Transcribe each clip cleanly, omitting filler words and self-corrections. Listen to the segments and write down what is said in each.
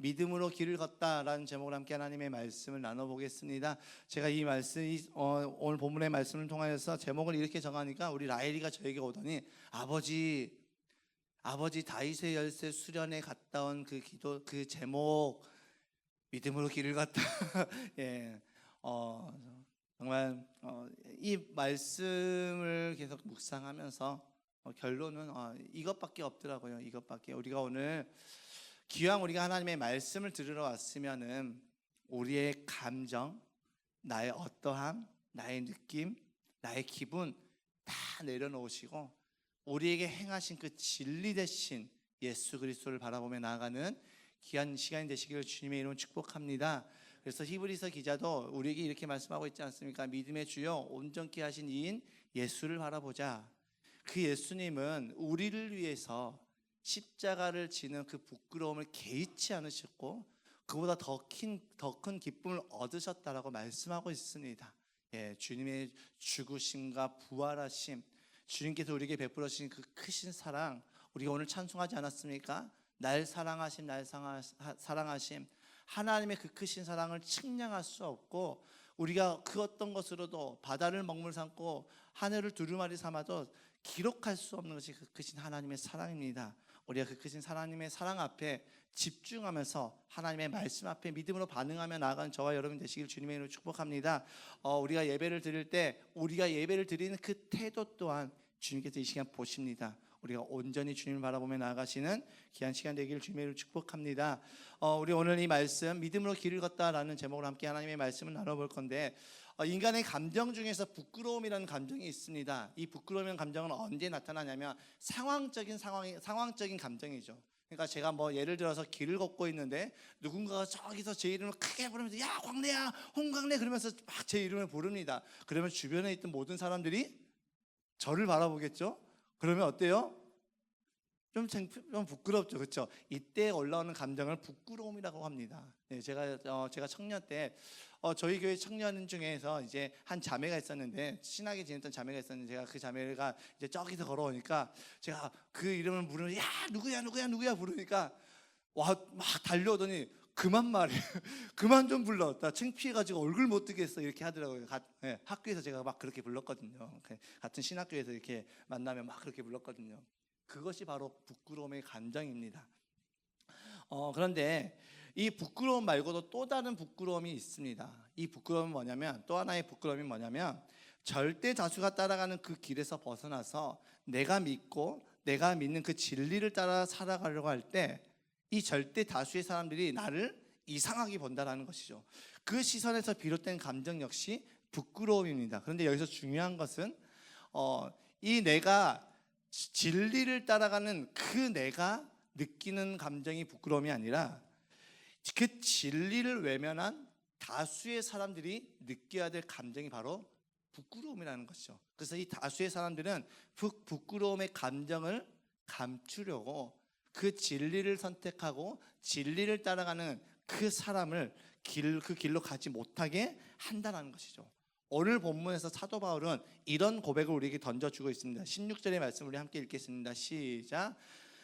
믿음으로 길을 걷다라는 제목으로 함께 하나님의 말씀을 나눠보겠습니다. 제가 이 말씀, 오늘 본문의 말씀을 통하여서 제목을 이렇게 정하니까 우리 라엘이가 저에게 오더니 아버지 다윗의 열쇠 수련회 갔다 온 그 기도 그 제목 믿음으로 길을 걷다. 예, 정말 이 말씀을 계속 묵상하면서 결론은 이것밖에 없더라고요. 이것밖에. 우리가 오늘 기왕 우리가 하나님의 말씀을 들으러 왔으면은 우리의 감정, 나의 어떠함, 나의 느낌, 나의 기분 다 내려놓으시고 우리에게 행하신 그 진리 대신 예수 그리스도를 바라보며 나아가는 귀한 시간이 되시기를 주님의 이름으로 축복합니다. 그래서 히브리서 기자도 우리에게 이렇게 말씀하고 있지 않습니까? 믿음의 주요 온전케 하신 이인 예수를 바라보자. 그 예수님은 우리를 위해서 십자가를 지는 그 부끄러움을 개의치 않으셨고 그보다 더 큰 기쁨을 얻으셨다라고 말씀하고 있습니다. 예, 주님의 죽으심과 부활하심, 주님께서 우리에게 베풀어 주신 그 크신 사랑, 우리가 오늘 찬송하지 않았습니까? 날 사랑하심, 사랑하심. 하나님의 그 크신 사랑을 측량할 수 없고 우리가 그 어떤 것으로도 바다를 먹물 삼고 하늘을 두루마리 삼아도 기록할 수 없는 것이 그 크신 하나님의 사랑입니다. 우리가 그 크신 하나님의 사랑 앞에 집중하면서 하나님의 말씀 앞에 믿음으로 반응하며 나아가는 저와 여러분 되시길 주님의 이름으로 축복합니다. 우리가 예배를 드릴 때 우리가 예배를 드리는 그 태도 또한 주님께서 이 시간 보십니다. 우리가 온전히 주님을 바라보며 나아가시는 귀한 시간 되기를 주님의 이름으로 축복합니다. 우리 오늘 이 말씀 믿음으로 길을 걷다라는 제목으로 함께 하나님의 말씀을 나눠볼 건데 인간의 감정 중에서 부끄러움이라는 감정이 있습니다. 이 부끄러움이라는 감정은 언제 나타나냐면 상황적인 감정이죠. 그러니까 제가 예를 들어서 길을 걷고 있는데 누군가가 저기서 제 이름을 크게 부르면서 야 광래야 홍광래 그러면서 막 제 이름을 부릅니다. 그러면 주변에 있던 모든 사람들이 저를 바라보겠죠. 그러면 어때요? 좀 부끄럽죠, 그렇죠? 이때 올라오는 감정을 부끄러움이라고 합니다. 네, 제가 청년 때 저희 교회 청년 중에서 이제 한 자매가 있었는데 친하게 지냈던 자매가 있었는데 제가 그 자매가 이제 저기서 걸어오니까 제가 그 이름을 부르면 야 누구야 부르니까 와 막 달려오더니 그만 말해 그만 좀 불러 나 창피해가지고 얼굴 못 뜨겠어 이렇게 하더라고요. 네, 학교에서 제가 막 그렇게 불렀거든요. 같은 신학교에서 이렇게 만나면 막 그렇게 불렀거든요. 그것이 바로 부끄러움의 감정입니다. 그런데 이 부끄러움 말고도 또 다른 부끄러움이 있습니다. 이 부끄러움은 뭐냐면 또 하나의 부끄러움이 뭐냐면 절대 다수가 따라가는 그 길에서 벗어나서 내가 믿고 내가 믿는 그 진리를 따라 살아가려고 할 때 이 절대 다수의 사람들이 나를 이상하게 본다라는 것이죠. 그 시선에서 비롯된 감정 역시 부끄러움입니다. 그런데 여기서 중요한 것은 이 내가 진리를 따라가는 그 내가 느끼는 감정이 부끄러움이 아니라 그 진리를 외면한 다수의 사람들이 느껴야 될 감정이 바로 부끄러움이라는 것이죠. 그래서 이 다수의 사람들은 부끄러움의 감정을 감추려고 그 진리를 선택하고 진리를 따라가는 그 사람을 그 길로 가지 못하게 한다는 것이죠. 오늘 본문에서 사도 바울은 이런 고백을 우리에게 던져주고 있습니다. 16절의 말씀 우리 함께 읽겠습니다. 시작.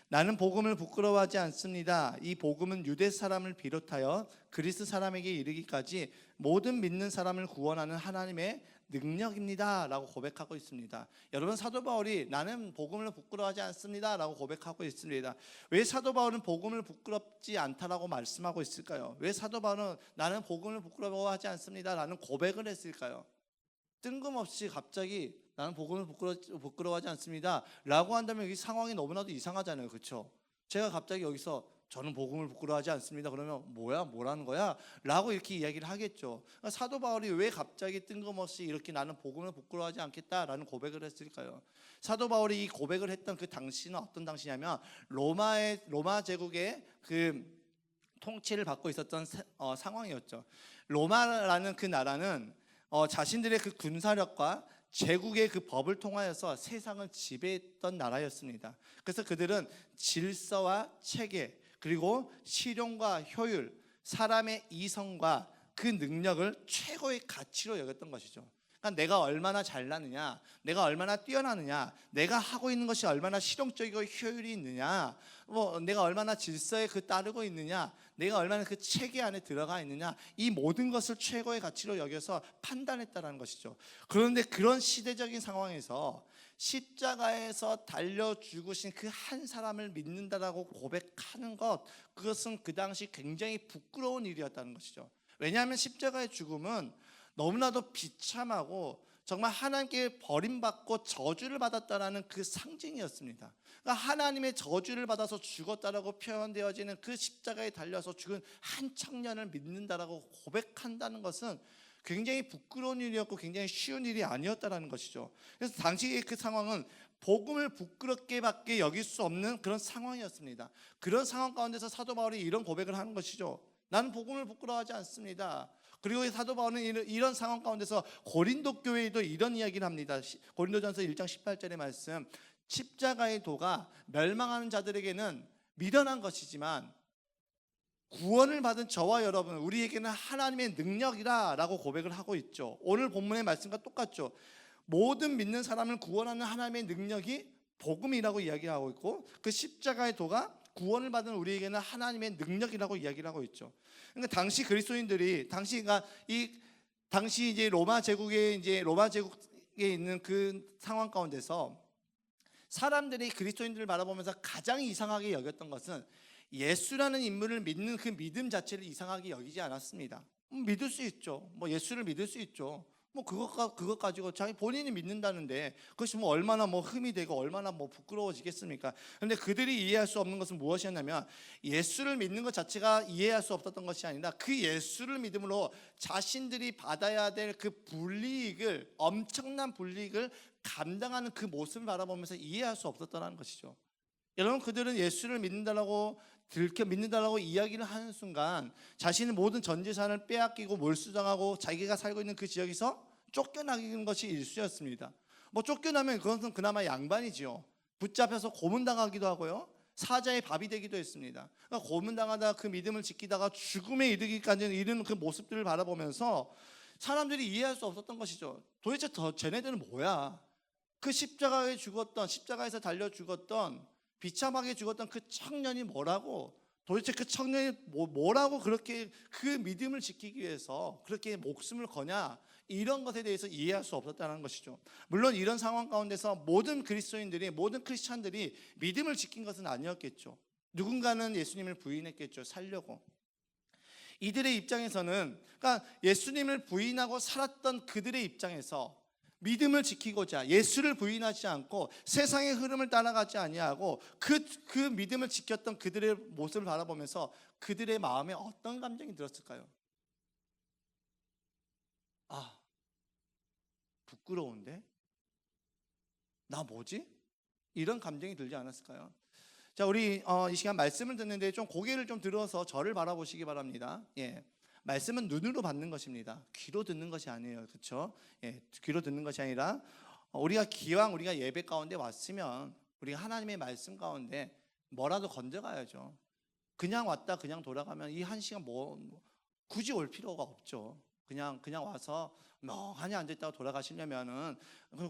나는 복음을 부끄러워하지 않습니다. 이 복음은 유대 사람을 비롯하여 그리스 사람에게 이르기까지 모든 믿는 사람을 구원하는 하나님의 능력입니다 라고 고백하고 있습니다. 여러분 사도 바울이 나는 복음을 부끄러워하지 않습니다 라고 고백하고 있습니다. 왜 사도 바울은 복음을 부끄럽지 않다라고 말씀하고 있을까요? 왜 사도 바울은 나는 복음을 부끄러워하지 않습니다 라는 고백을 했을까요? 뜬금없이 갑자기 나는 복음을 부끄러워하지 않습니다 라고 한다면 이 상황이 너무나도 이상하잖아요. 그렇죠? 제가 갑자기 여기서 저는 복음을 부끄러워하지 않습니다 그러면 뭐라는 거야? 라고 이렇게 이야기를 하겠죠. 그러니까 사도 바울이 왜 갑자기 뜬금없이 이렇게 나는 복음을 부끄러워하지 않겠다라는 고백을 했을까요? 사도 바울이 이 고백을 했던 그 당시는 어떤 당시냐면 로마 제국의 그 통치를 받고 있었던 상황이었죠. 로마라는 그 나라는 자신들의 그 군사력과 제국의 그 법을 통하여서 세상을 지배했던 나라였습니다. 그래서 그들은 질서와 체계 그리고 실용과 효율, 사람의 이성과 그 능력을 최고의 가치로 여겼던 것이죠. 그러니까 내가 얼마나 잘나느냐, 내가 얼마나 뛰어나느냐, 내가 하고 있는 것이 얼마나 실용적이고 효율이 있느냐, 내가 얼마나 질서에 따르고 있느냐, 내가 얼마나 그 체계 안에 들어가 있느냐, 이 모든 것을 최고의 가치로 여겨서 판단했다는 것이죠. 그런데 그런 시대적인 상황에서 십자가에서 달려 죽으신 그 한 사람을 믿는다라고 고백하는 것, 그것은 그 당시 굉장히 부끄러운 일이었다는 것이죠. 왜냐하면 십자가의 죽음은 너무나도 비참하고 정말 하나님께 버림받고 저주를 받았다라는 그 상징이었습니다. 그러니까 하나님의 저주를 받아서 죽었다라고 표현되어지는 그 십자가에 달려서 죽은 한 청년을 믿는다라고 고백한다는 것은 굉장히 부끄러운 일이었고 굉장히 쉬운 일이 아니었다라는 것이죠. 그래서 당시의 그 상황은 복음을 부끄럽게밖에 여길 수 없는 그런 상황이었습니다. 그런 상황 가운데서 사도 바울이 이런 고백을 하는 것이죠. 나는 복음을 부끄러워하지 않습니다. 그리고 사도 바울은 이런 상황 가운데서 고린도 교회에도 이런 이야기를 합니다. 고린도전서 1장 18절의 말씀, 십자가의 도가 멸망하는 자들에게는 미련한 것이지만 구원을 받은 저와 여러분, 우리에게는 하나님의 능력이라 라고 고백을 하고 있죠. 오늘 본문의 말씀과 똑같죠. 모든 믿는 사람을 구원하는 하나님의 능력이 복음이라고 이야기하고 있고, 그 십자가의 도가 구원을 받은 우리에게는 하나님의 능력이라고 이야기를 하고 있죠. 그러니까 당시 그리스도인들이 당시 이제 로마 제국에 있는 그 상황 가운데서 사람들이 그리스도인들을 바라보면서 가장 이상하게 여겼던 것은 예수라는 인물을 믿는 그 믿음 자체를 이상하게 여기지 않았습니다. 믿을 수 있죠. 예수를 믿을 수 있죠. 그것 가지고 자기 본인이 믿는다는데 그것이 얼마나 흠이 되고 얼마나 부끄러워지겠습니까? 그런데 그들이 이해할 수 없는 것은 무엇이었냐면, 예수를 믿는 것 자체가 이해할 수 없었던 것이 아니라 그 예수를 믿음으로 자신들이 받아야 될 그 불이익을, 엄청난 불이익을 감당하는 그 모습을 바라보면서 이해할 수 없었다는 것이죠. 여러분, 그들은 예수를 믿는다라고 이야기를 하는 순간 자신의 모든 전 재산을 빼앗기고 몰수당하고 자기가 살고 있는 그 지역에서 쫓겨나는 것이 일쑤였습니다. 쫓겨나면 그것은 그나마 양반이지요. 붙잡혀서 고문당하기도 하고요, 사자의 밥이 되기도 했습니다. 그러니까 고문당하다 그 믿음을 지키다가 죽음에 이르기까지 이르는 그 모습들을 바라보면서 사람들이 이해할 수 없었던 것이죠. 도대체 쟤네들은 뭐야? 그 십자가에서 달려 죽었던, 비참하게 죽었던 그 청년이 뭐라고, 도대체 그 청년이 뭐라고 그렇게 그 믿음을 지키기 위해서 그렇게 목숨을 거냐, 이런 것에 대해서 이해할 수 없었다는 것이죠. 물론 이런 상황 가운데서 모든 크리스찬들이 믿음을 지킨 것은 아니었겠죠. 누군가는 예수님을 부인했겠죠, 살려고. 이들의 입장에서는, 그러니까 예수님을 부인하고 살았던 그들의 입장에서 믿음을 지키고자 예수를 부인하지 않고 세상의 흐름을 따라가지 아니하고 그 믿음을 지켰던 그들의 모습을 바라보면서 그들의 마음에 어떤 감정이 들었을까요? 부끄러운데? 나 뭐지? 이런 감정이 들지 않았을까요? 자, 우리 이 시간 말씀을 듣는데 좀 고개를 좀 들어서 저를 바라보시기 바랍니다. 말씀은 눈으로 받는 것입니다. 귀로 듣는 것이 아니에요. 그렇죠? 귀로 듣는 것이 아니라 우리가 예배 가운데 왔으면 우리가 하나님의 말씀 가운데 뭐라도 건져가야죠. 그냥 왔다 그냥 돌아가면 이 한 시간 굳이 올 필요가 없죠. 그냥 와서 멍하니 앉아있다가 돌아가시려면은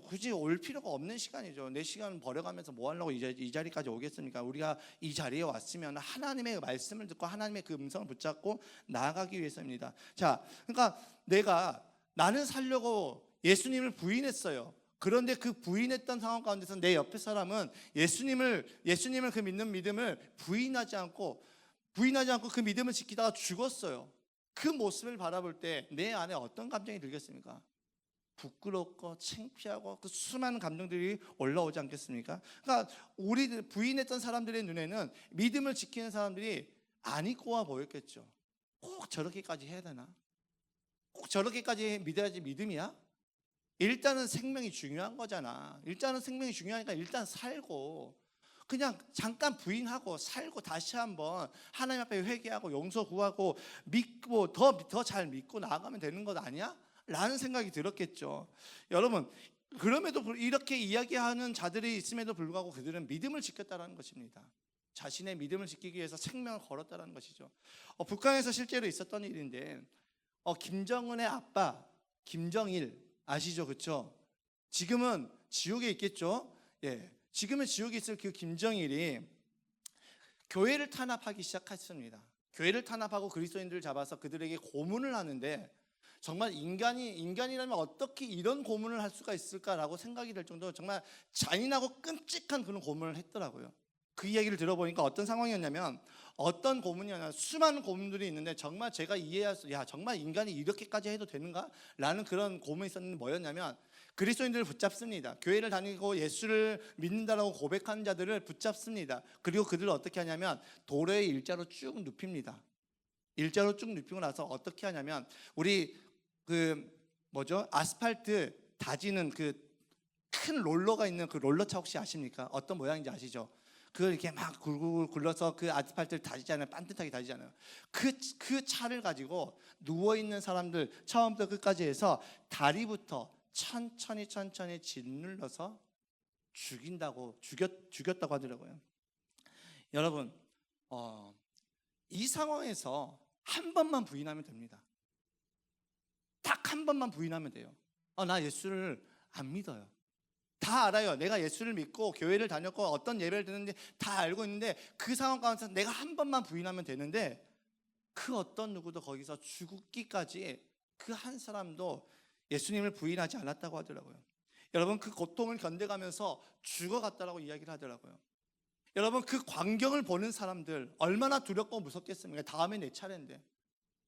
굳이 올 필요가 없는 시간이죠. 내 시간 버려가면서 뭐 하려고 이 자리까지 오겠습니까? 우리가 이 자리에 왔으면 하나님의 말씀을 듣고 하나님의 그 음성을 붙잡고 나아가기 위해서입니다. 자, 그러니까 나는 살려고 예수님을 부인했어요. 그런데 그 부인했던 상황 가운데서 내 옆에 사람은 예수님을 그 믿는 믿음을 부인하지 않고 그 믿음을 지키다가 죽었어요. 그 모습을 바라볼 때 내 안에 어떤 감정이 들겠습니까? 부끄럽고 창피하고 그 수많은 감정들이 올라오지 않겠습니까? 그러니까 우리 부인했던 사람들의 눈에는 믿음을 지키는 사람들이 안 이꼬아 보였겠죠. 꼭 저렇게까지 해야 되나? 꼭 저렇게까지 믿어야지 믿음이야? 일단은 생명이 중요한 거잖아. 일단은 생명이 중요하니까 일단 살고, 그냥 잠깐 부인하고 살고 다시 한번 하나님 앞에 회개하고 용서 구하고 믿고 더 잘 믿고 나아가면 되는 것 아니야? 라는 생각이 들었겠죠. 여러분, 그럼에도 이렇게 이야기하는 자들이 있음에도 불구하고 그들은 믿음을 지켰다는 것입니다. 자신의 믿음을 지키기 위해서 생명을 걸었다는 것이죠. 북한에서 실제로 있었던 일인데 김정은의 아빠 김정일 아시죠? 그렇죠? 지금은 지옥에 있겠죠? 예. 지금은 지옥에 있을 그 김정일이 교회를 탄압하기 시작했습니다. 교회를 탄압하고 그리스도인들을 잡아서 그들에게 고문을 하는데, 정말 인간이라면 어떻게 이런 고문을 할 수가 있을까라고 생각이 될 정도로 정말 잔인하고 끔찍한 그런 고문을 했더라고요. 그 이야기를 들어보니까 어떤 상황이었냐면, 어떤 고문이었냐면 수많은 고문들이 있는데 정말 제가 이해할 수, 야 정말 인간이 이렇게까지 해도 되는가? 라는 그런 고문이 있었는데, 뭐였냐면 그리스도인들을 붙잡습니다. 교회를 다니고 예수를 믿는다라고 고백하는 자들을 붙잡습니다. 그리고 그들을 어떻게 하냐면 도로에 일자로 쭉 눕힙니다. 일자로 쭉 눕히고 나서 어떻게 하냐면, 우리 아스팔트 다지는 그 큰 롤러가 있는 그 롤러차 혹시 아십니까? 어떤 모양인지 아시죠? 그걸 이렇게 막 굴굴 굴러서 그 아스팔트를 다지잖아요. 반듯하게 다지잖아요. 그 차를 가지고 누워있는 사람들 처음부터 끝까지 해서 다리부터 천천히 짓눌러서 죽였다고 하더라고요. 여러분, 이 상황에서 한 번만 부인하면 됩니다. 딱 한 번만 부인하면 돼요. 나 예수를 안 믿어요. 다 알아요. 내가 예수를 믿고 교회를 다녔고 어떤 예배를 듣는지 다 알고 있는데, 그 상황 가운데서 내가 한 번만 부인하면 되는데, 그 어떤 누구도 거기서 죽기까지 그 한 사람도 예수님을 부인하지 않았다고 하더라고요. 여러분, 그 고통을 견뎌가면서 죽어갔다라고 이야기를 하더라고요. 여러분, 그 광경을 보는 사람들 얼마나 두렵고 무섭겠습니까? 다음에 내 차례인데.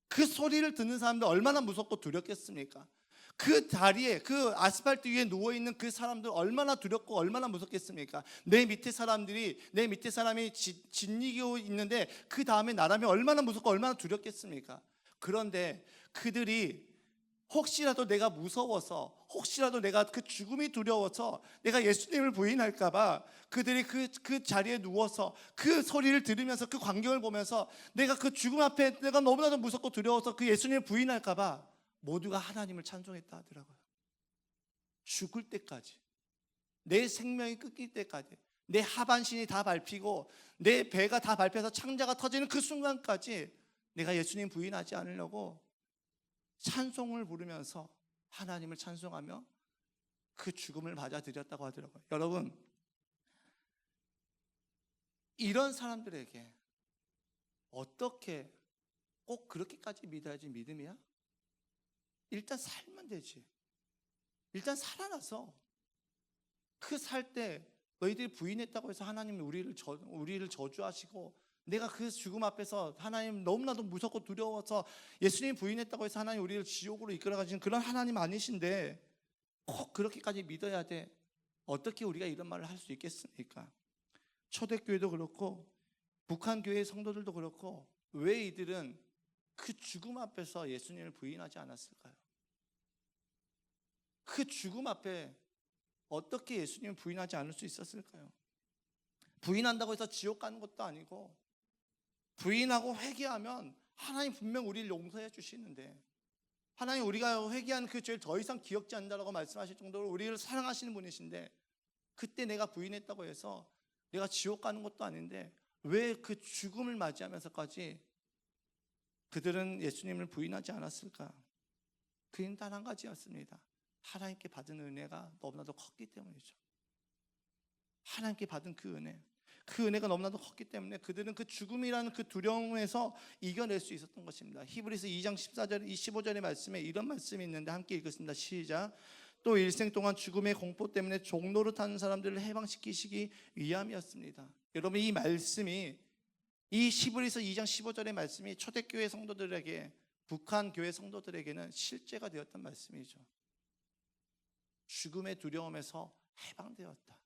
그 소리를 듣는 사람들 얼마나 무섭고 두렵겠습니까? 그 다리에, 그 아스팔트 위에 누워있는 그 사람들 얼마나 두렵고 얼마나 무섭겠습니까? 내 밑에 사람이 짓이기고 있는데 그 다음에 나라면 얼마나 무섭고 얼마나 두렵겠습니까? 그런데 그들이 혹시라도 내가 무서워서, 혹시라도 내가 그 죽음이 두려워서 내가 예수님을 부인할까봐 그들이 그 자리에 누워서 그 소리를 들으면서 그 광경을 보면서 내가 그 죽음 앞에 내가 너무나도 무섭고 두려워서 그 예수님을 부인할까봐 모두가 하나님을 찬송했다 하더라고요. 죽을 때까지, 내 생명이 끊길 때까지, 내 하반신이 다 밟히고 내 배가 다 밟혀서 창자가 터지는 그 순간까지 내가 예수님 부인하지 않으려고 찬송을 부르면서 하나님을 찬송하며 그 죽음을 맞아들였다고 하더라고요. 여러분, 이런 사람들에게 어떻게 꼭 그렇게까지 믿어야지 믿음이야? 일단 살면 되지. 일단 살아나서 그 살 때 너희들이 부인했다고 해서 하나님이 우리를 저주하시고, 내가 그 죽음 앞에서 하나님 너무나도 무섭고 두려워서 예수님 부인했다고 해서 하나님 우리를 지옥으로 이끌어가시는 그런 하나님 아니신데 꼭 그렇게까지 믿어야 돼. 어떻게 우리가 이런 말을 할 수 있겠습니까? 초대교회도 그렇고 북한 교회 성도들도 그렇고, 왜 이들은 그 죽음 앞에서 예수님을 부인하지 않았을까요? 그 죽음 앞에 어떻게 예수님을 부인하지 않을 수 있었을까요? 부인한다고 해서 지옥 가는 것도 아니고, 부인하고 회개하면 하나님 분명 우리를 용서해 주시는데, 하나님 우리가 회개한 그 죄를 더 이상 기억지 않는다고 말씀하실 정도로 우리를 사랑하시는 분이신데, 그때 내가 부인했다고 해서 내가 지옥 가는 것도 아닌데 왜 그 죽음을 맞이하면서까지 그들은 예수님을 부인하지 않았을까? 그 이유는 단 한 가지였습니다. 하나님께 받은 은혜가 너무나도 컸기 때문이죠. 하나님께 받은 그 은혜가 너무나도 컸기 때문에 그들은 그 죽음이라는 그 두려움에서 이겨낼 수 있었던 것입니다. 히브리서 2장 14절 25절의 말씀에 이런 말씀이 있는데 함께 읽겠습니다. 시작. 또 일생 동안 죽음의 공포 때문에 종로를 타는 사람들을 해방시키시기 위함이었습니다. 여러분, 이 말씀이, 이 히브리서 2장 15절의 말씀이 초대교회 성도들에게, 북한 교회 성도들에게는 실제가 되었던 말씀이죠. 죽음의 두려움에서 해방되었다.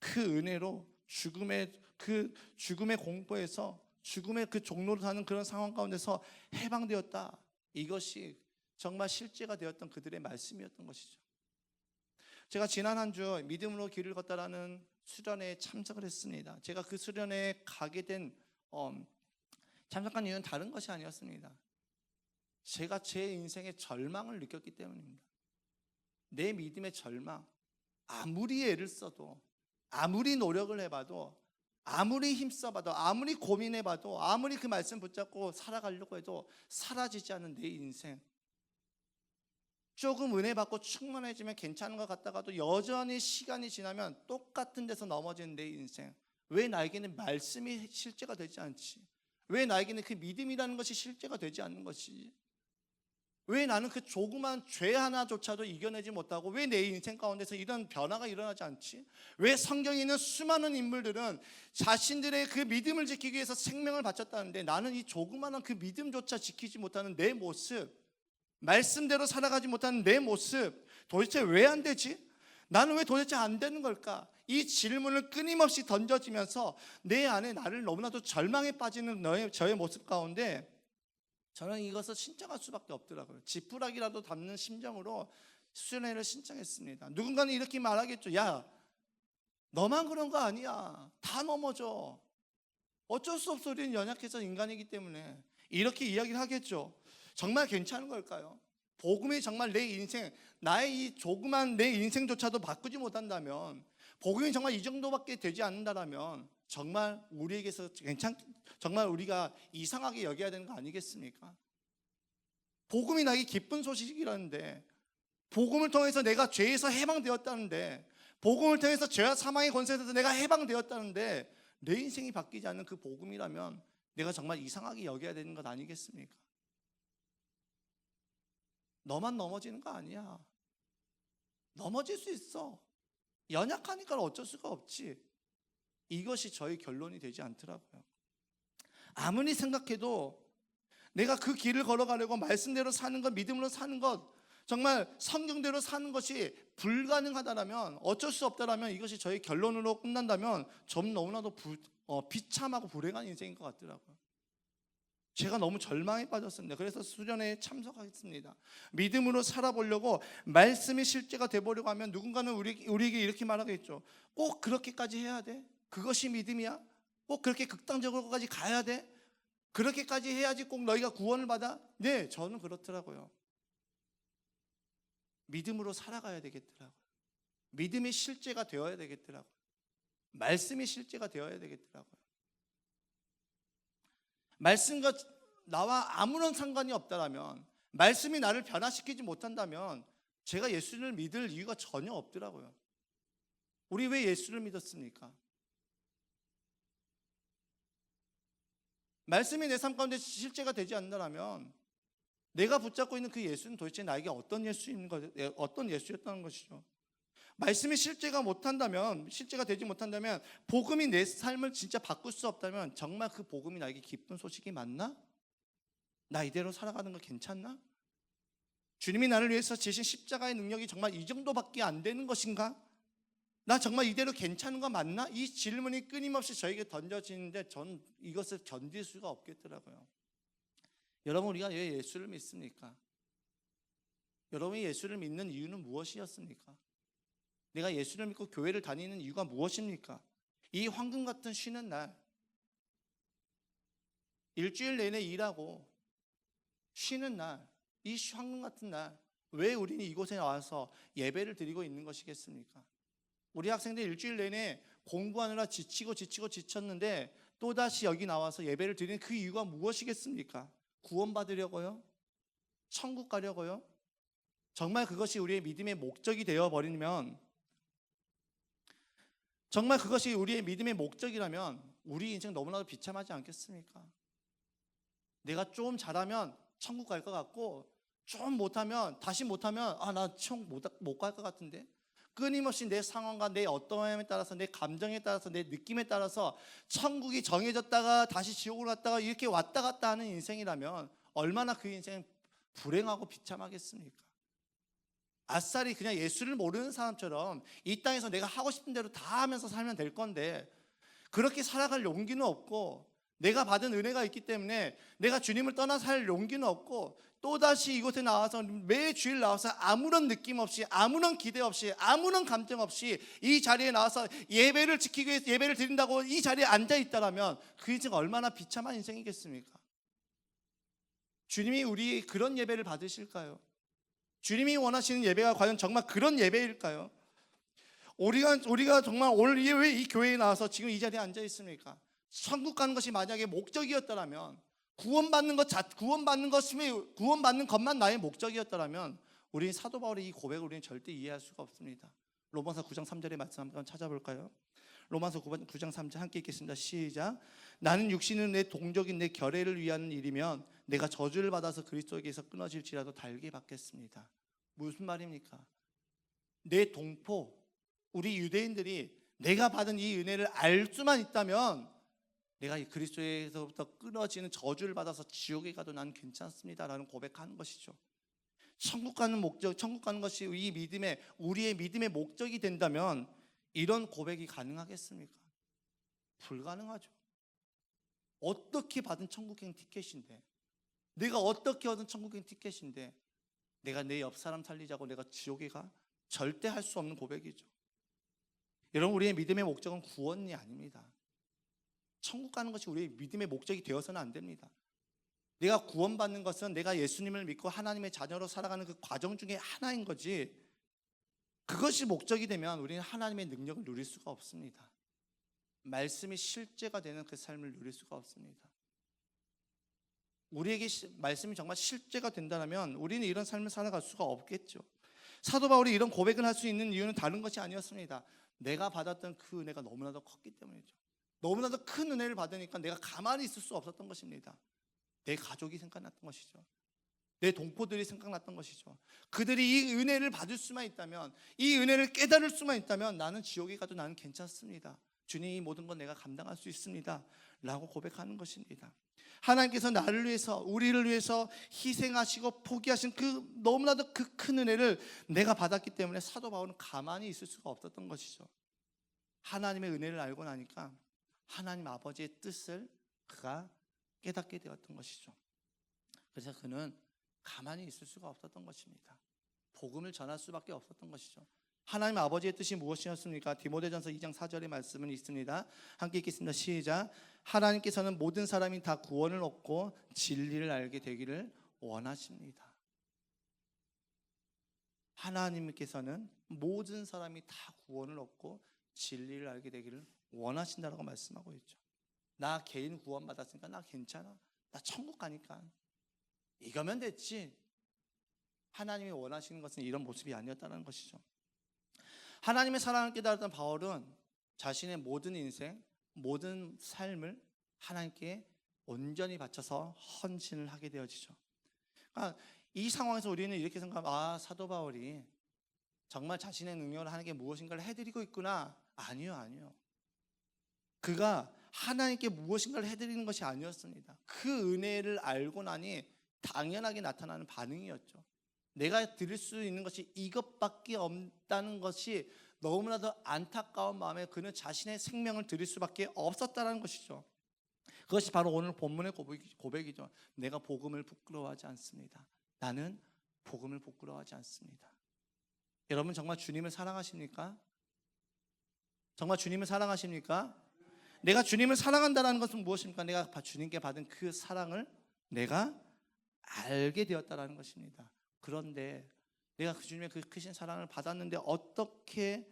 그 은혜로 죽음의 공포에서, 죽음의 그 종로를 타는 그런 상황 가운데서 해방되었다. 이것이 정말 실제가 되었던 그들의 말씀이었던 것이죠. 제가 지난 한 주 믿음으로 길을 걷다라는 수련회에 참석을 했습니다. 제가 그 수련회에 가게 된 참석한 이유는 다른 것이 아니었습니다. 제가 제 인생의 절망을 느꼈기 때문입니다. 내 믿음의 절망, 아무리 애를 써도, 아무리 노력을 해봐도, 아무리 힘써봐도, 아무리 고민해봐도, 아무리 그 말씀 붙잡고 살아가려고 해도 사라지지 않은 내 인생, 조금 은혜 받고 충만해지면 괜찮은 것 같다가도 여전히 시간이 지나면 똑같은 데서 넘어지는 내 인생. 왜 나에게는 말씀이 실제가 되지 않지? 왜 나에게는 그 믿음이라는 것이 실제가 되지 않는 것이지? 왜 나는 그 조그만 죄 하나조차도 이겨내지 못하고 왜 내 인생 가운데서 이런 변화가 일어나지 않지? 왜 성경에 있는 수많은 인물들은 자신들의 그 믿음을 지키기 위해서 생명을 바쳤다는데 나는 이 조그마한 그 믿음조차 지키지 못하는 내 모습, 말씀대로 살아가지 못하는 내 모습, 도대체 왜 안 되지? 나는 왜 도대체 안 되는 걸까? 이 질문을 끊임없이 던져지면서 내 안에 나를 너무나도 절망에 빠지는 저의 모습 가운데 저는 이것을 신청할 수밖에 없더라고요. 지푸라기라도 담는 심정으로 수련회를 신청했습니다. 누군가는 이렇게 말하겠죠. 야, 너만 그런 거 아니야. 다 넘어져. 어쩔 수 없어. 우리는 연약해서 인간이기 때문에. 이렇게 이야기를 하겠죠. 정말 괜찮은 걸까요? 복음이 정말 내 인생, 나의 이 조그만 내 인생조차도 바꾸지 못한다면, 복음이 정말 이 정도밖에 되지 않는다면 정말 우리에게서 정말 우리가 이상하게 여겨야 되는 거 아니겠습니까? 복음이 나에게 기쁜 소식이라는데, 복음을 통해서 내가 죄에서 해방되었다는데, 복음을 통해서 죄와 사망의 권세에서 내가 해방되었다는데 내 인생이 바뀌지 않는 그 복음이라면 내가 정말 이상하게 여겨야 되는 것 아니겠습니까? 너만 넘어지는 거 아니야. 넘어질 수 있어. 연약하니까 어쩔 수가 없지. 이것이 저의 결론이 되지 않더라고요. 아무리 생각해도 내가 그 길을 걸어가려고 말씀대로 사는 것, 믿음으로 사는 것, 정말 성경대로 사는 것이 불가능하다면, 어쩔 수 없다면, 이것이 저의 결론으로 끝난다면 전 너무나도 비참하고 불행한 인생인 것 같더라고요. 제가 너무 절망에 빠졌습니다. 그래서 수련회에 참석하겠습니다. 믿음으로 살아보려고, 말씀이 실제가 되보려고 하면 누군가는 우리에게 이렇게 말하겠죠. 꼭 그렇게까지 해야 돼? 그것이 믿음이야? 꼭 그렇게 극단적으로까지 가야 돼? 그렇게까지 해야지 꼭 너희가 구원을 받아? 네, 저는 그렇더라고요. 믿음으로 살아가야 되겠더라고요. 믿음이 실제가 되어야 되겠더라고요. 말씀이 실제가 되어야 되겠더라고요. 말씀과 나와 아무런 상관이 없다면, 말씀이 나를 변화시키지 못한다면 제가 예수를 믿을 이유가 전혀 없더라고요. 우리 왜 예수를 믿었습니까? 말씀이 내 삶 가운데 실제가 되지 않는다면 내가 붙잡고 있는 그 예수는 도대체 나에게 어떤 예수였다는 것이죠. 말씀이 실제가 되지 못한다면, 복음이 내 삶을 진짜 바꿀 수 없다면 정말 그 복음이 나에게 기쁜 소식이 맞나? 나 이대로 살아가는 거 괜찮나? 주님이 나를 위해서 지신 십자가의 능력이 정말 이 정도밖에 안 되는 것인가? 나 정말 이대로 괜찮은 거 맞나? 이 질문이 끊임없이 저에게 던져지는데 전 이것을 견딜 수가 없겠더라고요. 여러분, 우리가 왜 예수를 믿습니까? 여러분이 예수를 믿는 이유는 무엇이었습니까? 내가 예수를 믿고 교회를 다니는 이유가 무엇입니까? 이 황금 같은 쉬는 날, 일주일 내내 일하고 쉬는 날, 이 황금 같은 날, 왜 우리는 이곳에 와서 예배를 드리고 있는 것이겠습니까? 우리 학생들 일주일 내내 공부하느라 지쳤는데 또다시 여기 나와서 예배를 드리는 그 이유가 무엇이겠습니까? 구원받으려고요? 천국 가려고요? 정말 그것이 우리의 믿음의 목적이 되어버리면, 정말 그것이 우리의 믿음의 목적이라면 우리 인생 너무나도 비참하지 않겠습니까? 내가 좀 잘하면 천국 갈 것 같고, 좀 못하면 나 천국 못 갈 것 같은데, 끊임없이 내 상황과 내 어떠함에 따라서, 내 감정에 따라서, 내 느낌에 따라서 천국이 정해졌다가 다시 지옥으로 갔다가 이렇게 왔다 갔다 하는 인생이라면 얼마나 그 인생은 불행하고 비참하겠습니까? 아싸리 그냥 예수를 모르는 사람처럼 이 땅에서 내가 하고 싶은 대로 다 하면서 살면 될 건데, 그렇게 살아갈 용기는 없고, 내가 받은 은혜가 있기 때문에 내가 주님을 떠나 살 용기는 없고, 또다시 이곳에 나와서 매주일 나와서 아무런 느낌 없이, 아무런 기대 없이, 아무런 감정 없이 이 자리에 나와서 예배를 지키기 위해서 예배를 드린다고 이 자리에 앉아 있다라면 그 인생 얼마나 비참한 인생이겠습니까? 주님이 우리 그런 예배를 받으실까요? 주님이 원하시는 예배가 과연 정말 그런 예배일까요? 우리가 정말 오늘 왜 이 교회에 나와서 지금 이 자리에 앉아 있습니까? 천국 가는 것이 만약에 목적이었다면, 구원받는 것만 나의 목적이었다면 우리는 사도 바울의 이 고백을 우리는 절대 이해할 수가 없습니다. 로마서 9장 3절의 말씀 한번 찾아볼까요? 로마서 9장 3절 함께 읽겠습니다. 시작. 나는 육신은 내 동족인 내 결례를 위한 일이면 내가 저주를 받아서 그리스도에게서 끊어질지라도 달게 받겠습니다. 무슨 말입니까? 내 동포, 우리 유대인들이 내가 받은 이 은혜를 알 수만 있다면 내가 이 그리스도에서부터 끊어지는 저주를 받아서 지옥에 가도 난 괜찮습니다라는 고백하는 것이죠. 천국 가는 목적, 천국 가는 것이 이 믿음의, 우리의 믿음의 목적이 된다면 이런 고백이 가능하겠습니까? 불가능하죠. 어떻게 받은 천국행 티켓인데, 내가 어떻게 얻은 천국행 티켓인데 내가 내 옆 사람 살리자고 내가 지옥에 가? 절대 할 수 없는 고백이죠. 여러분, 우리의 믿음의 목적은 구원이 아닙니다. 천국 가는 것이 우리의 믿음의 목적이 되어서는 안 됩니다. 내가 구원받는 것은 내가 예수님을 믿고 하나님의 자녀로 살아가는 그 과정 중에 하나인 거지, 그것이 목적이 되면 우리는 하나님의 능력을 누릴 수가 없습니다. 말씀이 실제가 되는 그 삶을 누릴 수가 없습니다. 우리에게 말씀이 정말 실제가 된다면 우리는 이런 삶을 살아갈 수가 없겠죠. 사도 바울이 이런 고백을 할 수 있는 이유는 다른 것이 아니었습니다. 내가 받았던 그 은혜가 너무나도 컸기 때문이죠. 너무나도 큰 은혜를 받으니까 내가 가만히 있을 수 없었던 것입니다. 내 가족이 생각났던 것이죠. 내 동포들이 생각났던 것이죠. 그들이 이 은혜를 받을 수만 있다면, 이 은혜를 깨달을 수만 있다면 나는 지옥에 가도 나는 괜찮습니다. 주님이 모든 건 내가 감당할 수 있습니다 라고 고백하는 것입니다. 하나님께서 나를 위해서, 우리를 위해서 희생하시고 포기하신 그 너무나도 그 큰 은혜를 내가 받았기 때문에 사도 바울은 가만히 있을 수가 없었던 것이죠. 하나님의 은혜를 알고 나니까 하나님 아버지의 뜻을 그가 깨닫게 되었던 것이죠. 그래서 그는 가만히 있을 수가 없었던 것입니다. 복음을 전할 수밖에 없었던 것이죠. 하나님 아버지의 뜻이 무엇이었습니까? 디모데전서 2장 4절의 말씀은 있습니다. 함께 읽겠습니다. 시작. 하나님께서는 모든 사람이 다 구원을 얻고 진리를 알게 되기를 원하십니다. 하나님께서는 모든 사람이 다 구원을 얻고 진리를 알게 되기를 원하신다라고 말씀하고 있죠. 나 개인 구원 받았으니까 나 괜찮아, 나 천국 가니까 이거면 됐지. 하나님이 원하시는 것은 이런 모습이 아니었다는 것이죠. 하나님의 사랑을 깨달았던 바울은 자신의 모든 인생, 모든 삶을 하나님께 온전히 바쳐서 헌신을 하게 되어지죠. 그러니까 이 상황에서 우리는 이렇게 생각하면, 아, 사도 바울이 정말 자신의 능력으로 하나님께 무엇인가를 해드리고 있구나. 아니요. 그가 하나님께 무엇인가를 해드리는 것이 아니었습니다. 그 은혜를 알고 나니 당연하게 나타나는 반응이었죠. 내가 드릴 수 있는 것이 이것밖에 없다는 것이 너무나도 안타까운 마음에 그는 자신의 생명을 드릴 수밖에 없었다는 것이죠. 그것이 바로 오늘 본문의 고백이죠. 내가 복음을 부끄러워하지 않습니다. 나는 복음을 부끄러워하지 않습니다. 여러분, 정말 주님을 사랑하십니까? 정말 주님을 사랑하십니까? 내가 주님을 사랑한다는 것은 무엇입니까? 내가 주님께 받은 그 사랑을 내가 알게 되었다는 것입니다. 그런데 내가 그 주님의 그 크신 사랑을 받았는데 어떻게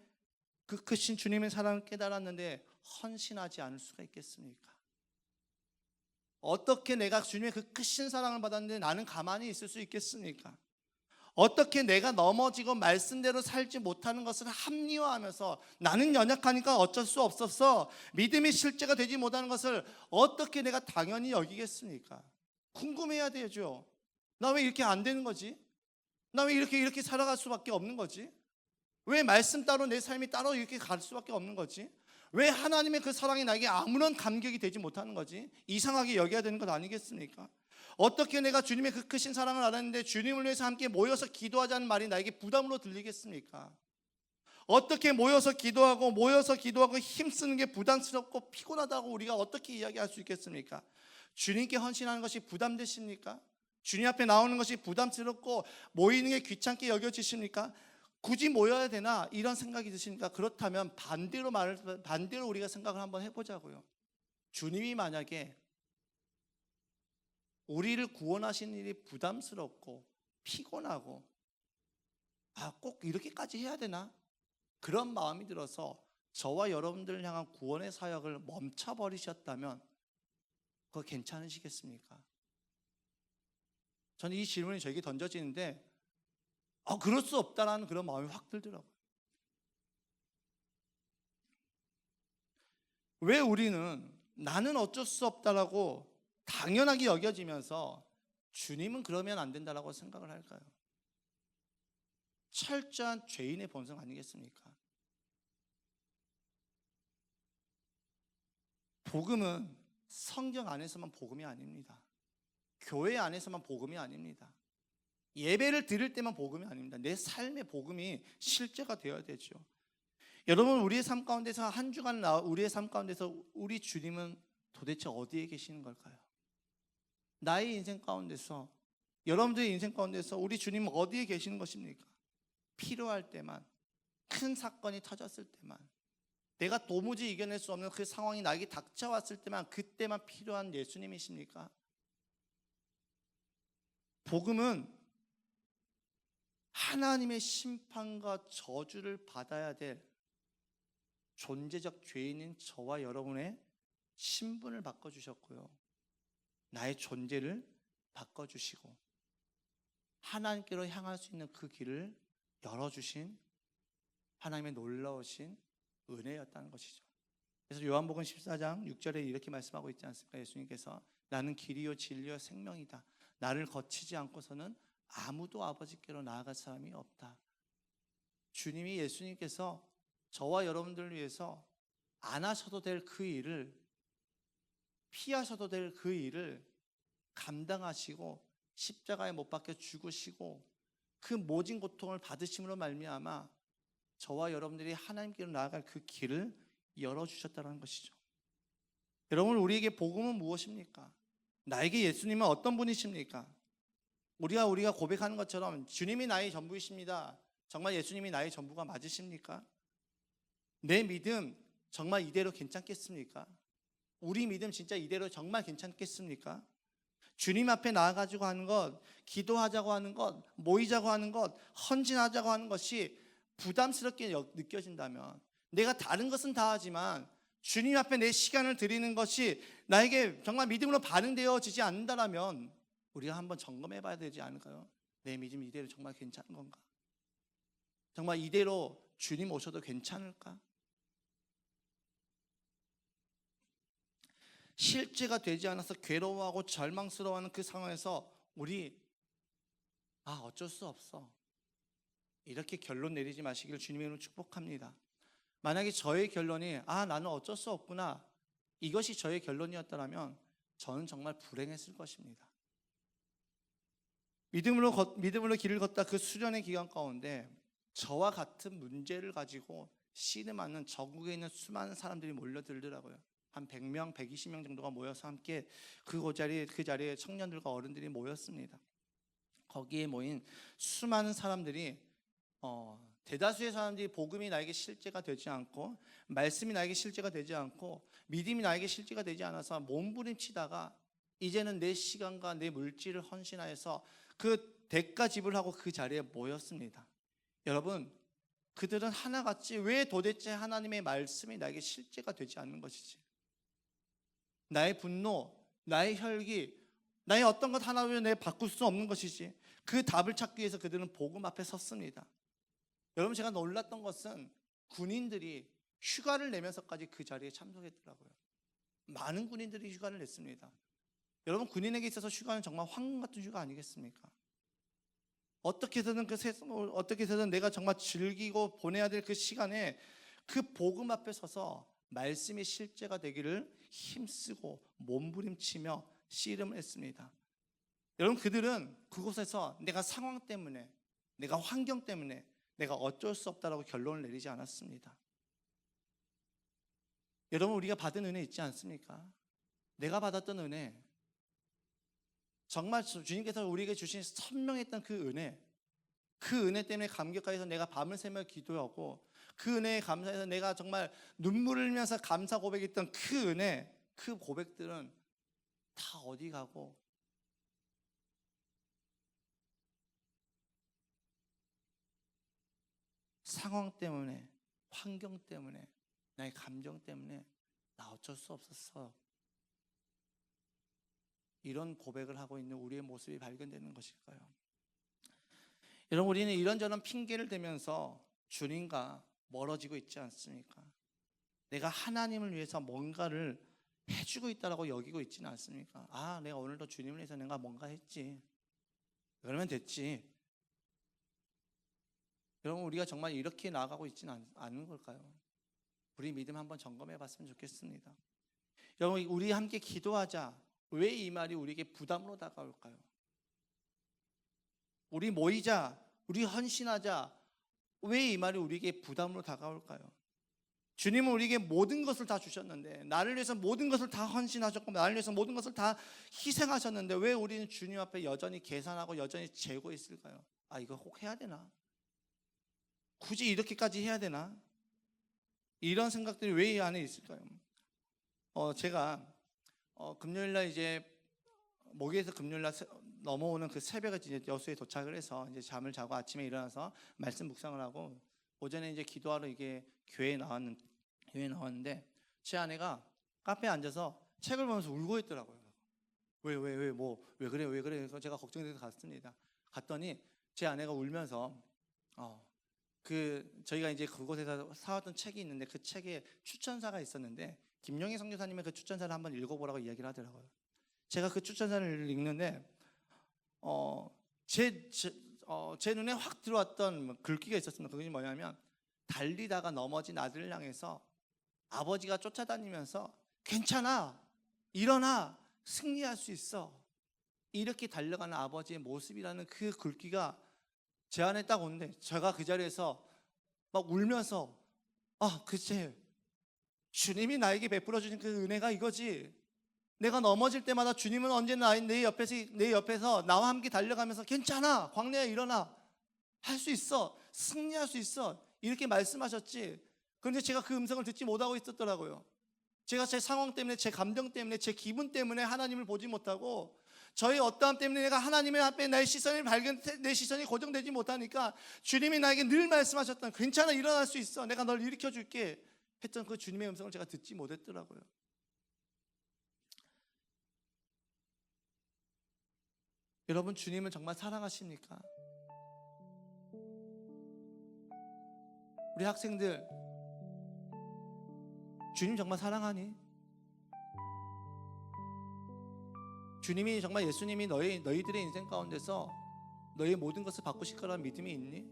그 크신 주님의 사랑을 깨달았는데 헌신하지 않을 수가 있겠습니까? 어떻게 내가 주님의 그 크신 사랑을 받았는데 나는 가만히 있을 수 있겠습니까? 어떻게 내가 넘어지고 말씀대로 살지 못하는 것을 합리화하면서 나는 연약하니까 어쩔 수 없었어, 믿음이 실제가 되지 못하는 것을 어떻게 내가 당연히 여기겠습니까? 궁금해야 되죠. 나 왜 이렇게 안 되는 거지? 나 왜 이렇게 살아갈 수밖에 없는 거지? 왜 말씀 따로 내 삶이 따로 이렇게 갈 수밖에 없는 거지? 왜 하나님의 그 사랑이 나에게 아무런 감격이 되지 못하는 거지? 이상하게 여겨야 되는 것 아니겠습니까? 어떻게 내가 주님의 그 크신 사랑을 알았는데 주님을 위해서 함께 모여서 기도하자는 말이 나에게 부담으로 들리겠습니까? 어떻게 모여서 기도하고 힘쓰는 게 부담스럽고 피곤하다고 우리가 어떻게 이야기할 수 있겠습니까? 주님께 헌신하는 것이 부담되십니까? 주님 앞에 나오는 것이 부담스럽고 모이는 게 귀찮게 여겨지십니까? 굳이 모여야 되나? 이런 생각이 드십니까? 그렇다면 반대로 우리가 생각을 한번 해보자고요. 주님이 만약에 우리를 구원하시는 일이 부담스럽고 피곤하고 꼭 이렇게까지 해야 되나? 그런 마음이 들어서 저와 여러분들을 향한 구원의 사역을 멈춰버리셨다면 그거 괜찮으시겠습니까? 저는 이 질문이 저에게 던져지는데 그럴 수 없다라는 그런 마음이 확 들더라고요. 왜 우리는 나는 어쩔 수 없다라고 당연하게 여겨지면서 주님은 그러면 안 된다라고 생각을 할까요? 철저한 죄인의 본성 아니겠습니까? 복음은 성경 안에서만 복음이 아닙니다. 교회 안에서만 복음이 아닙니다. 예배를 드릴 때만 복음이 아닙니다. 내 삶의 복음이 실제가 되어야 되죠. 여러분, 우리의 삶 가운데서 한 주간 우리의 삶 가운데서 우리 주님은 도대체 어디에 계시는 걸까요? 나의 인생 가운데서, 여러분들의 인생 가운데서 우리 주님은 어디에 계시는 것입니까? 필요할 때만, 큰 사건이 터졌을 때만, 내가 도무지 이겨낼 수 없는 그 상황이 나에게 닥쳐왔을 때만, 그때만 필요한 예수님이십니까? 복음은 하나님의 심판과 저주를 받아야 될 존재적 죄인인 저와 여러분의 신분을 바꿔주셨고요, 나의 존재를 바꿔주시고 하나님께로 향할 수 있는 그 길을 열어주신 하나님의 놀라우신 은혜였다는 것이죠. 그래서 요한복음 14장 6절에 이렇게 말씀하고 있지 않습니까? 예수님께서 나는 길이요 진리요 생명이다. 나를 거치지 않고서는 아무도 아버지께로 나아갈 사람이 없다. 주님이, 예수님께서 저와 여러분들을 위해서 안 하셔도 될 그 일을, 피하셔도 될 그 일을 감당하시고 십자가에 못 박혀 죽으시고 그 모진 고통을 받으심으로 말미암아 저와 여러분들이 하나님께로 나아갈 그 길을 열어주셨다는 것이죠. 여러분, 우리에게 복음은 무엇입니까? 나에게 예수님은 어떤 분이십니까? 우리가 고백하는 것처럼 주님이 나의 전부이십니다. 정말 예수님이 나의 전부가 맞으십니까? 내 믿음 정말 이대로 괜찮겠습니까? 우리 믿음 진짜 이대로 정말 괜찮겠습니까? 주님 앞에 나아가지고 하는 것, 기도하자고 하는 것, 모이자고 하는 것, 헌신하자고 하는 것이 부담스럽게 느껴진다면, 내가 다른 것은 다 하지만 주님 앞에 내 시간을 드리는 것이 나에게 정말 믿음으로 반응되어지지 않는다면 우리가 한번 점검해 봐야 되지 않을까요? 내 믿음 이대로 정말 괜찮은 건가? 정말 이대로 주님 오셔도 괜찮을까? 실제가 되지 않아서 괴로워하고 절망스러워하는 그 상황에서 우리 어쩔 수 없어, 이렇게 결론 내리지 마시기를 주님의 이름으로 축복합니다. 만약에 저의 결론이 나는 어쩔 수 없구나, 이것이 저의 결론이었다면 저는 정말 불행했을 것입니다. 믿음으로 길을 걷다 그 수련의 기간 가운데 저와 같은 문제를 가지고 씨름하는 전국에 있는 수많은 사람들이 몰려들더라고요. 한 100명, 120명 정도가 모여서 함께 그 자리에 청년들과 어른들이 모였습니다. 거기에 모인 수많은 사람들이 대다수의 사람들이 복음이 나에게 실제가 되지 않고, 말씀이 나에게 실제가 되지 않고, 믿음이 나에게 실제가 되지 않아서 몸부림치다가 이제는 내 시간과 내 물질을 헌신하여서 그 대가 지불하고 그 자리에 모였습니다. 여러분, 그들은 하나같이 왜 도대체 하나님의 말씀이 나에게 실제가 되지 않는 것이지? 나의 분노, 나의 혈기, 나의 어떤 것 하나로 내가 바꿀 수 없는 것이지? 그 답을 찾기 위해서 그들은 복음 앞에 섰습니다. 여러분, 제가 놀랐던 것은 군인들이 휴가를 내면서까지 그 자리에 참석했더라고요. 많은 군인들이 휴가를 냈습니다. 여러분, 군인에게 있어서 휴가는 정말 황금 같은 휴가 아니겠습니까? 어떻게 해서든 내가 정말 즐기고 보내야 될 그 시간에 그 복음 앞에 서서 말씀이 실제가 되기를 힘쓰고 몸부림치며 씨름을 했습니다. 여러분, 그들은 그곳에서 내가 상황 때문에, 내가 환경 때문에 내가 어쩔 수 없다라고 결론을 내리지 않았습니다. 여러분, 우리가 받은 은혜 있지 않습니까? 내가 받았던 은혜, 정말 주님께서 우리에게 주신 선명했던 그 은혜 때문에 감격하여서 내가 밤을 새며 기도하고, 그 은혜에 감사해서 내가 정말 눈물을 흘리면서 감사 고백했던 그 은혜, 그 고백들은 다 어디 가고 상황 때문에, 환경 때문에, 나의 감정 때문에 나 어쩔 수 없었어, 이런 고백을 하고 있는 우리의 모습이 발견되는 것일까요? 여러분, 우리는 이런저런 핑계를 대면서 주님과 멀어지고 있지 않습니까? 내가 하나님을 위해서 뭔가를 해주고 있다라고 여기고 있지는 않습니까? 아, 내가 오늘도 주님을 위해서 내가 뭔가 했지, 그러면 됐지. 여러분, 우리가 정말 이렇게 나아가고 있지는 않은 걸까요? 우리 믿음 한번 점검해 봤으면 좋겠습니다. 여러분, 우리 함께 기도하자. 왜 이 말이 우리에게 부담으로 다가올까요? 우리 모이자, 우리 헌신하자. 왜 이 말이 우리에게 부담으로 다가올까요? 주님은 우리에게 모든 것을 다 주셨는데, 나를 위해서 모든 것을 다 헌신하셨고, 나를 위해서 모든 것을 다 희생하셨는데, 왜 우리는 주님 앞에 여전히 계산하고 여전히 재고 있을까요? 아, 이거 꼭 해야 되나? 굳이 이렇게까지 해야 되나? 이런 생각들이 왜 이 안에 있을까요? 제가 금요일날 이제 목요일에서 금요일날 넘어오는 그 새벽에 이제 여수에 도착을 해서 이제 잠을 자고 아침에 일어나서 말씀 묵상을 하고, 오전에 이제 기도하러 이게 교회에 나왔는데 제 아내가 카페에 앉아서 책을 보면서 울고 있더라고요. 왜 그래 그래서 제가 걱정돼서 갔습니다. 갔더니 제 아내가 울면서 저희가 이제 그곳에서 사왔던 책이 있는데, 그 책에 추천사가 있었는데 김용희 선교사님의 그 추천사를 한번 읽어보라고 이야기를 하더라고요. 제가 그 추천사를 읽는데 제 눈에 확 들어왔던 글귀가 있었습니다. 그게 뭐냐면, 달리다가 넘어진 아들을 향해서 아버지가 쫓아다니면서 괜찮아, 일어나, 승리할 수 있어, 이렇게 달려가는 아버지의 모습이라는 그 글귀가 제 안에 딱 오는데, 제가 그 자리에서 막 울면서 그치, 주님이 나에게 베풀어 주신 그 은혜가 이거지. 내가 넘어질 때마다 주님은 언제나 내 옆에서 나와 함께 달려가면서 괜찮아, 광래야 일어나, 할 수 있어, 승리할 수 있어, 이렇게 말씀하셨지. 그런데 제가 그 음성을 듣지 못하고 있었더라고요. 제가 제 상황 때문에, 제 감정 때문에, 제 기분 때문에 하나님을 보지 못하고, 저의 어떠함 때문에 내가 하나님의 앞에 내 시선이 고정되지 못하니까, 주님이 나에게 늘 말씀하셨던 괜찮아, 일어날 수 있어, 내가 널 일으켜 줄게 했던 그 주님의 음성을 제가 듣지 못했더라고요. 여러분, 주님을 정말 사랑하십니까? 우리 학생들, 주님 정말 사랑하니? 주님이 정말, 예수님이 너희들의 인생 가운데서 너희의 모든 것을 바꾸실 거라는 믿음이 있니?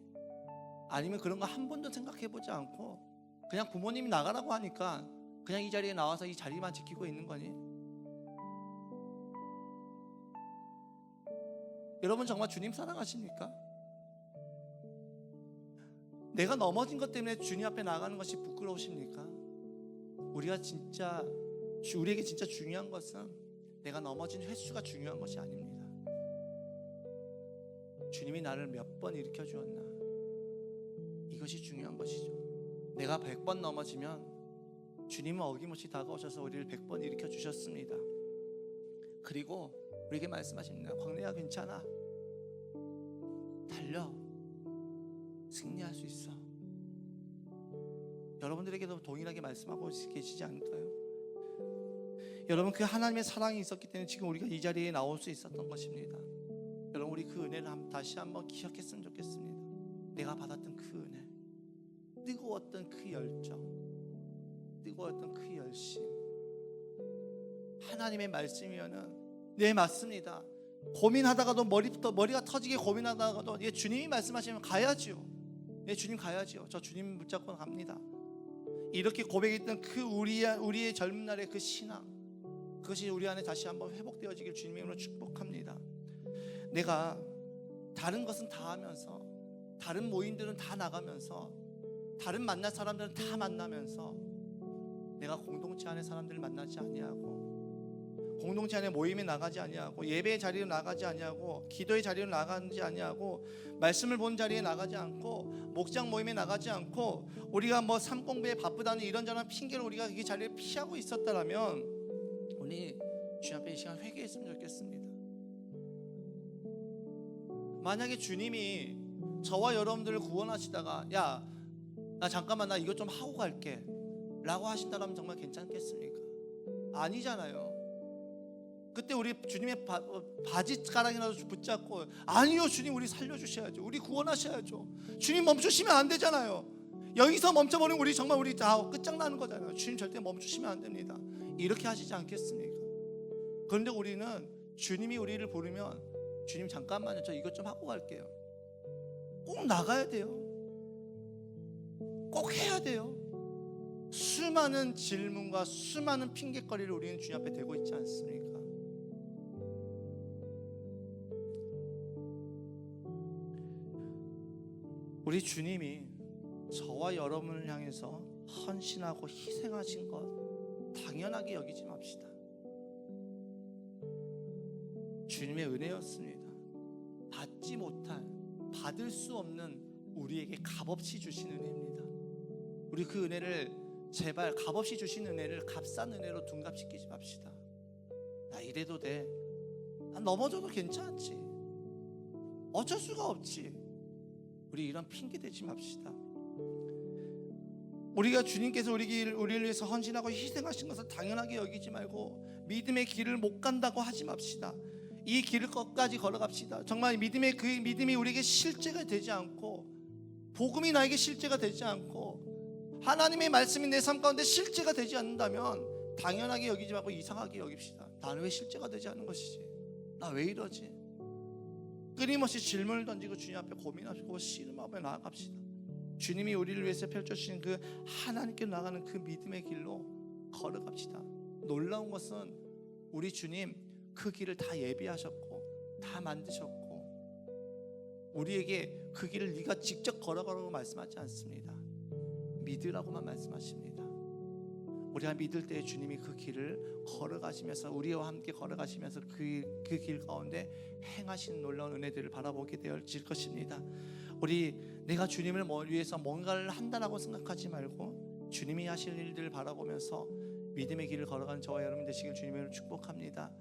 아니면 그런 거 한 번도 생각해보지 않고 그냥 부모님이 나가라고 하니까 그냥 이 자리에 나와서 이 자리만 지키고 있는 거니? 여러분, 정말 주님 사랑하십니까? 내가 넘어진 것 때문에 주님 앞에 나가는 것이 부끄러우십니까? 우리에게 진짜 중요한 것은 내가 넘어진 횟수가 중요한 것이 아닙니다. 주님이 나를 몇 번 일으켜 주었나, 이것이 중요한 것이죠. 내가 100번 넘어지면 주님은 어김없이 다가오셔서 우리를 100번 일으켜 주셨습니다. 그리고 우리에게 말씀하십니다. 광래야 괜찮아, 달려, 승리할 수 있어. 여러분들에게도 동일하게 말씀하고 계시지 않을까요? 여러분, 그 하나님의 사랑이 있었기 때문에 지금 우리가 이 자리에 나올 수 있었던 것입니다. 여러분, 우리 그 은혜를 다시 한번 기억했으면 좋겠습니다. 내가 받았던 그 은혜, 뜨거웠던 그 열정, 뜨거웠던 그 열심, 하나님의 말씀이면은 네, 맞습니다. 고민하다가도 머리가 터지게 고민하다가도 주님이 말씀하시면 가야지요. 주님 가야지요. 저 주님 붙잡고 갑니다. 이렇게 고백했던 그 우리의 젊은 날의 그 신앙, 그것이 우리 안에 다시 한번 회복되어지길 주님의 이름으로 축복합니다. 내가 다른 것은 다 하면서, 다른 모임들은 다 나가면서, 다른 만날 사람들은 다 만나면서 내가 공동체 안에 사람들을 만나지 아니하고, 공동체 안에 모임에 나가지 아니하고, 예배의 자리에 나가지 아니하고, 기도의 자리에 나가지 아니하고, 말씀을 본 자리에 나가지 않고, 목장 모임에 나가지 않고, 우리가 삼공배에 바쁘다는 이런저런 핑계로 우리가 이 자리를 피하고 있었다라면 우리 주님 앞에 이 시간 회개했으면 좋겠습니다. 만약에 주님이 저와 여러분들을 구원하시다가 나 잠깐만, 나 이것 좀 하고 갈게 라고 하신다면 정말 괜찮겠습니까? 아니잖아요. 그때 우리 주님의 바지가랑이라도 붙잡고, 아니요 주님 우리 살려주셔야죠, 우리 구원하셔야죠, 주님 멈추시면 안 되잖아요. 여기서 멈춰버리면 우리 정말 우리 다 끝장나는 거잖아요. 주님 절대 멈추시면 안 됩니다. 이렇게 하시지 않겠습니까? 그런데 우리는 주님이 우리를 부르면, 주님 잠깐만요 저 이것 좀 하고 갈게요, 꼭 나가야 돼요, 꼭 해야 돼요. 수많은 질문과 수많은 핑계거리를 우리는 주님 앞에 대고 있지 않습니까? 우리 주님이 저와 여러분을 향해서 헌신하고 희생하신 것 당연하게 여기지 맙시다. 주님의 은혜였습니다. 받지 못할, 받을 수 없는 우리에게 값없이 주신 은혜입니다. 우리 그 은혜를 제발, 값없이 주신 은혜를 값싼 은혜로 둔갑시키지 맙시다. 나 이래도 돼, 난 넘어져도 괜찮지, 어쩔 수가 없지, 우리 이런 핑계 대지 맙시다. 우리가 주님께서 우리를 위해서 헌신하고 희생하신 것을 당연하게 여기지 말고 믿음의 길을 못 간다고 하지 맙시다. 이 길을 끝까지 걸어갑시다. 정말 믿음의 그 믿음이 우리에게 실제가 되지 않고, 복음이 나에게 실제가 되지 않고, 하나님의 말씀이 내 삶 가운데 실제가 되지 않는다면 당연하게 여기지 말고 이상하게 여깁시다. 나는 왜 실제가 되지 않는 것이지, 나 왜 이러지, 끊임없이 질문을 던지고 주님 앞에 고민하시고 씨름하며 나아갑시다. 주님이 우리를 위해서 펼쳐주신 그 하나님께 나가는 그 믿음의 길로 걸어갑시다. 놀라운 것은 우리 주님 그 길을 다 예비하셨고 다 만드셨고, 우리에게 그 길을 네가 직접 걸어가라고 말씀하지 않습니다. 믿으라고만 말씀하십니다. 우리가 믿을 때 주님이 그 길을 걸어가시면서, 우리와 함께 걸어가시면서 그 길 가운데 행하시는 놀라운 은혜들을 바라보게 되어질 것입니다. 우리 내가 주님을 위해서 뭔가를 한다라고 생각하지 말고 주님이 하실 일들을 바라보면서 믿음의 길을 걸어가는 저와 여러분 되시길 주님으로 축복합니다.